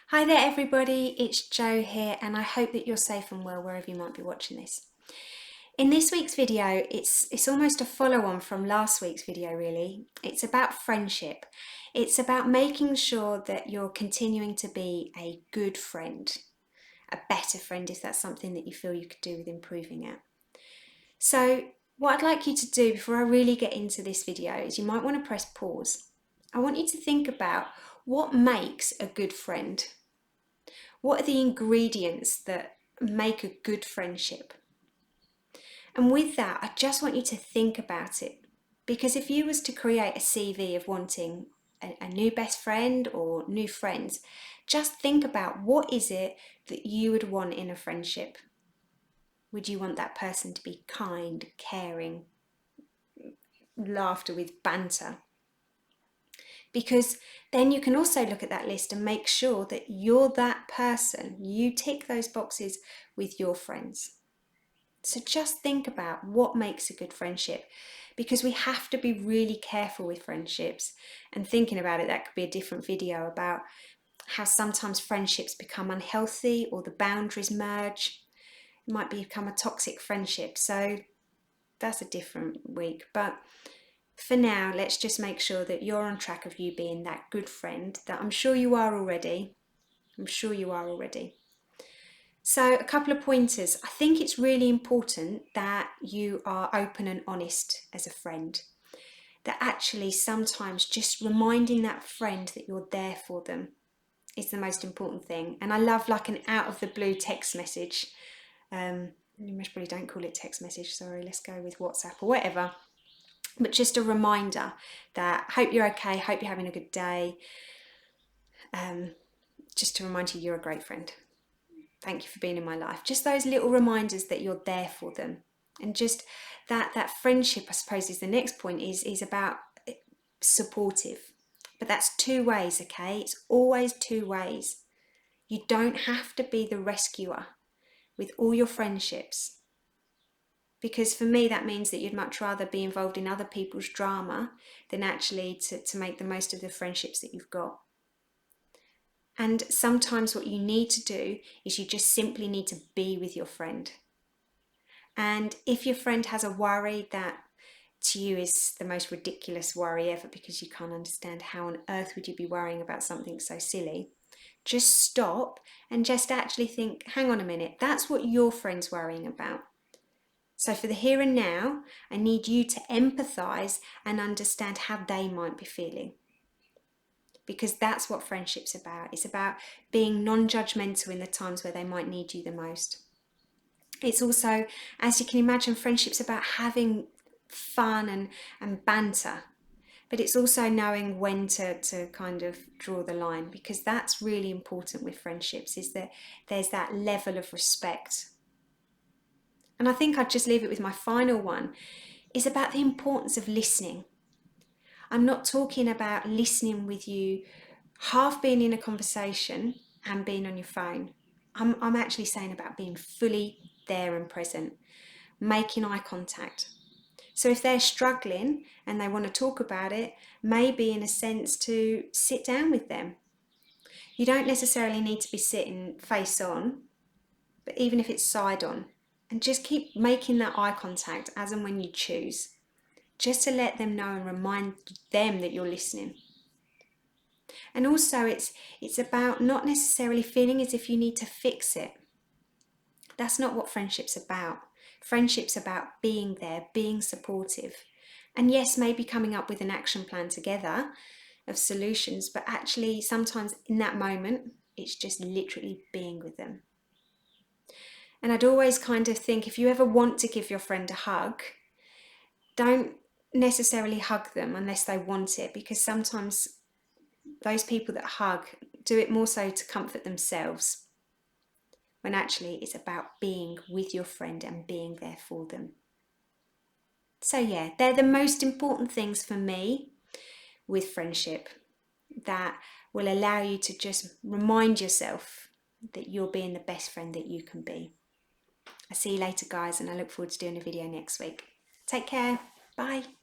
Hi there everybody, it's Jo here and I hope that you're safe and well wherever you might be watching this. In this week's video, it's almost a follow-on from last week's video really. It's about friendship. It's about making sure that you're continuing to be a good friend, a better friend if that's something that you feel you could do with improving it. So what I'd like you to do before I really get into this video is you might want to press pause. I want you to think about what makes a good friend. What are the ingredients that make a good friendship? And with that, I just want you to think about it. Because if you was to create a CV of wanting a new best friend or new friends, just think about what is it that you would want in a friendship. Would you want that person to be kind, caring, laughter with banter? Because then you can also look at that list and make sure that you're that person. You tick those boxes with your friends. So just think about what makes a good friendship, because we have to be really careful with friendships. And thinking about it, that could be a different video about how sometimes friendships become unhealthy or the boundaries merge. It might become a toxic friendship. So that's a different week. But for now, let's just make sure that you're on track of you being that good friend that I'm sure you are already. So a couple of pointers. I think it's really important that you are open and honest as a friend. That actually sometimes just reminding that friend that you're there for them is the most important thing. And I love like an out of the blue text message. You most probably don't call it text message, sorry, let's go with WhatsApp or whatever. But just a reminder that hope you're okay, hope you're having a good day. Just to remind you you're a great friend. Thank you for being in my life. Just those little reminders that you're there for them. And just that friendship, I suppose, is the next point, is about supportive. But that's two ways, okay? It's always two ways. You don't have to be the rescuer with all your friendships. Because for me, that means that you'd much rather be involved in other people's drama than actually to make the most of the friendships that you've got. And sometimes what you need to do is you just simply need to be with your friend. And if your friend has a worry that to you is the most ridiculous worry ever, because you can't understand how on earth would you be worrying about something so silly, just stop and just actually think, hang on a minute, that's what your friend's worrying about. So for the here and now, I need you to empathise and understand how they might be feeling. Because that's what friendship's about. It's about being non-judgmental in the times where they might need you the most. It's also, as you can imagine, friendship's about having fun and banter. But it's also knowing when to kind of draw the line, because that's really important with friendships, is that there's that level of respect. And I think I'd just leave it with my final one, is about the importance of listening. I'm not talking about listening with you half being in a conversation and being on your phone. I'm actually saying about being fully there and present, making eye contact. So if they're struggling and they want to talk about it, maybe in a sense to sit down with them. You don't necessarily need to be sitting face on, but even if it's side on, and just keep making that eye contact as and when you choose, just to let them know and remind them that you're listening. And also it's about not necessarily feeling as if you need to fix it. That's not what friendship's about. Friendship's about being there, being supportive. And yes, maybe coming up with an action plan together of solutions, but actually sometimes in that moment, it's just literally being with them. And I'd always kind of think, if you ever want to give your friend a hug, don't necessarily hug them unless they want it, because sometimes those people that hug do it more so to comfort themselves, when actually it's about being with your friend and being there for them. So yeah, they're the most important things for me with friendship, that will allow you to just remind yourself that you're being the best friend that you can be. I'll see you later, guys, and I look forward to doing a video next week. Take care. Bye.